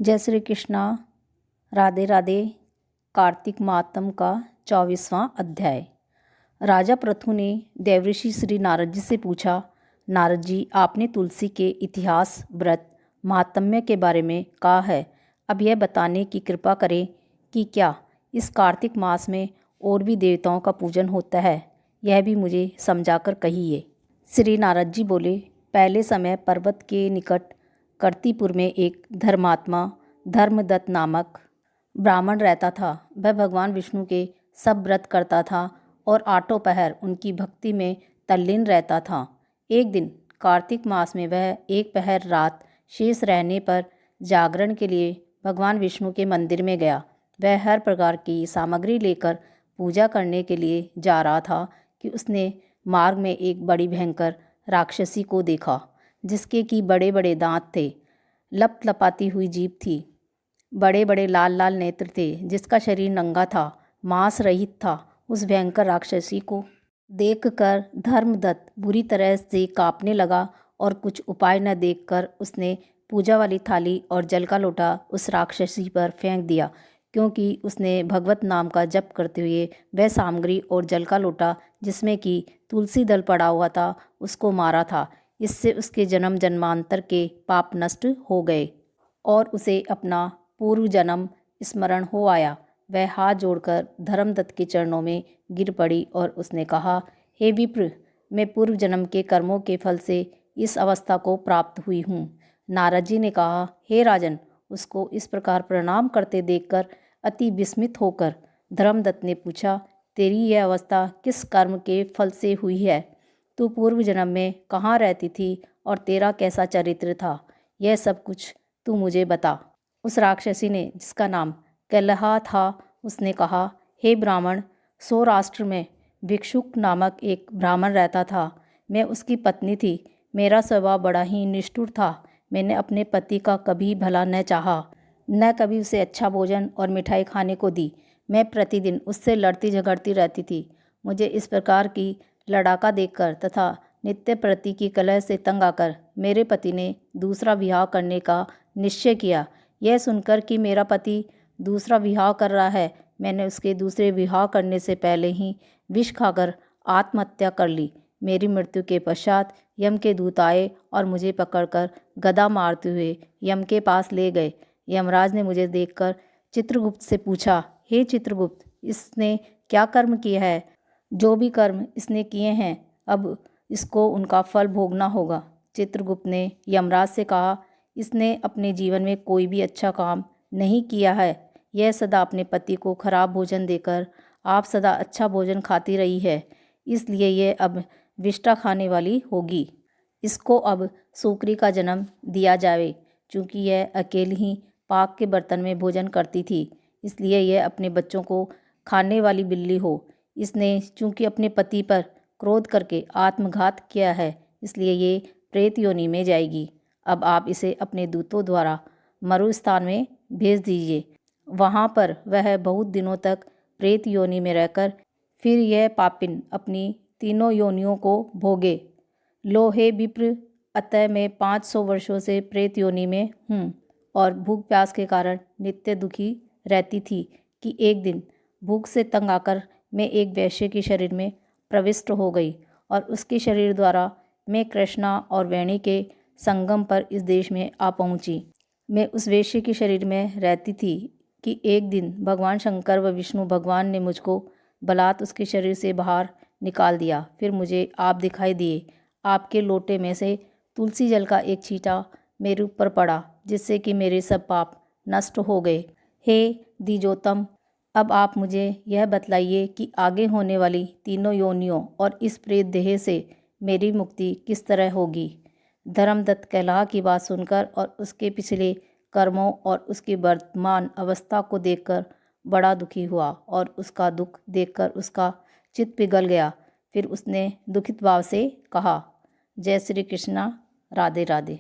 जय श्री कृष्णा। राधे राधे। कार्तिक मातम का 24वां अध्याय। राजा पृथु ने देवऋषि श्री नारद जी से पूछा, नारद जी, आपने तुलसी के इतिहास, व्रत, महात्म्य के बारे में कहा है। अब यह बताने की कृपा करें कि क्या इस कार्तिक मास में और भी देवताओं का पूजन होता है। यह भी मुझे समझाकर कहिए। श्री नारद जी बोले, पहले समय पर्वत के निकट कर्तिपुर में एक धर्मात्मा धर्मदत्त नामक ब्राह्मण रहता था। वह भगवान विष्णु के सब व्रत करता था और आठों पहर उनकी भक्ति में तल्लीन रहता था। एक दिन कार्तिक मास में वह एक पहर रात शेष रहने पर जागरण के लिए भगवान विष्णु के मंदिर में गया। वह हर प्रकार की सामग्री लेकर पूजा करने के लिए जा रहा था कि उसने मार्ग में एक बड़ी भयंकर राक्षसी को देखा, जिसके कि बड़े बड़े दांत थे, लपलपाती हुई जीभ थी, बड़े बड़े लाल लाल नेत्र थे, जिसका शरीर नंगा था, मांस रहित था। उस भयंकर राक्षसी को देखकर धर्मदत्त बुरी तरह से कांपने लगा और कुछ उपाय न देखकर उसने पूजा वाली थाली और जल का लोटा उस राक्षसी पर फेंक दिया, क्योंकि उसने भगवत नाम का जप करते हुए वह सामग्री और जल का लोटा जिसमें कि तुलसी दल पड़ा हुआ था उसको मारा था। इससे उसके जन्म जन्मांतर के पाप नष्ट हो गए और उसे अपना पूर्व जन्म स्मरण हो आया। वह हाथ जोड़कर धर्मदत्त के चरणों में गिर पड़ी और उसने कहा, हे विप्र, मैं पूर्व जन्म के कर्मों के फल से इस अवस्था को प्राप्त हुई हूँ। नारद जी ने कहा, हे राजन, उसको इस प्रकार प्रणाम करते देखकर अति विस्मित होकर धर्मदत्त ने पूछा, तेरी यह अवस्था किस कर्म के फल से हुई है? तू पूर्व जन्म में कहाँ रहती थी और तेरा कैसा चरित्र था? यह सब कुछ तू मुझे बता। उस राक्षसी ने, जिसका नाम कलहा था, उसने कहा, हे ब्राह्मण, सौराष्ट्र में भिक्षुक नामक एक ब्राह्मण रहता था। मैं उसकी पत्नी थी। मेरा स्वभाव बड़ा ही निष्ठुर था। मैंने अपने पति का कभी भला न चाहा, न कभी उसे अच्छा भोजन और मिठाई खाने को दी। मैं प्रतिदिन उससे लड़ती झगड़ती रहती थी। मुझे इस प्रकार की लड़ाका देखकर तथा नित्य प्रति की कलह से तंग आकर मेरे पति ने दूसरा विवाह करने का निश्चय किया। यह सुनकर कि मेरा पति दूसरा विवाह कर रहा है, मैंने उसके दूसरे विवाह करने से पहले ही विष खाकर आत्महत्या कर ली। मेरी मृत्यु के पश्चात यम के दूत आए और मुझे पकड़कर गदा मारते हुए यम के पास ले गए। यमराज ने मुझे देखकर चित्रगुप्त से पूछा, हे चित्रगुप्त, इसने क्या कर्म किया है? जो भी कर्म इसने किए हैं, अब इसको उनका फल भोगना होगा। चित्रगुप्त ने यमराज से कहा, इसने अपने जीवन में कोई भी अच्छा काम नहीं किया है। यह सदा अपने पति को खराब भोजन देकर आप सदा अच्छा भोजन खाती रही है, इसलिए यह अब विष्ठा खाने वाली होगी। इसको अब सूकरी का जन्म दिया जाए। चूँकि यह अकेली ही पाक के बर्तन में भोजन करती थी, इसलिए यह अपने बच्चों को खाने वाली बिल्ली हो। इसने चूँकि अपने पति पर क्रोध करके आत्मघात किया है, इसलिए ये प्रेत योनि में जाएगी। अब आप इसे अपने दूतों द्वारा मरुस्थान में भेज दीजिए। वहाँ पर वह बहुत दिनों तक प्रेत योनि में रहकर फिर यह पापिन अपनी तीनों योनियों को भोगे। लो हे विप्र, अतः मैं 500 वर्षों से प्रेत योनि में हूँ और भूख प्यास के कारण नित्य दुखी रहती थी कि एक दिन भूख से तंग आकर मैं एक वैश्य के शरीर में प्रविष्ट हो गई और उसके शरीर द्वारा मैं कृष्णा और वेणी के संगम पर इस देश में आ पहुँची। मैं उस वैश्य के शरीर में रहती थी कि एक दिन भगवान शंकर व विष्णु भगवान ने मुझको बलात् उसके शरीर से बाहर निकाल दिया। फिर मुझे आप दिखाई दिए। आपके लोटे में से तुलसी जल का एक छींटा मेरे ऊपर पड़ा, जिससे कि मेरे सब पाप नष्ट हो गए। हे द्विजोतम, अब आप मुझे यह बतलाइए कि आगे होने वाली तीनों योनियों और इस प्रेत देह से मेरी मुक्ति किस तरह होगी। धर्मदत्त कलहा की बात सुनकर और उसके पिछले कर्मों और उसकी वर्तमान अवस्था को देखकर बड़ा दुखी हुआ और उसका दुख देखकर उसका चित्त पिघल गया। फिर उसने दुखित भाव से कहा, जय श्री कृष्णा। राधे राधे।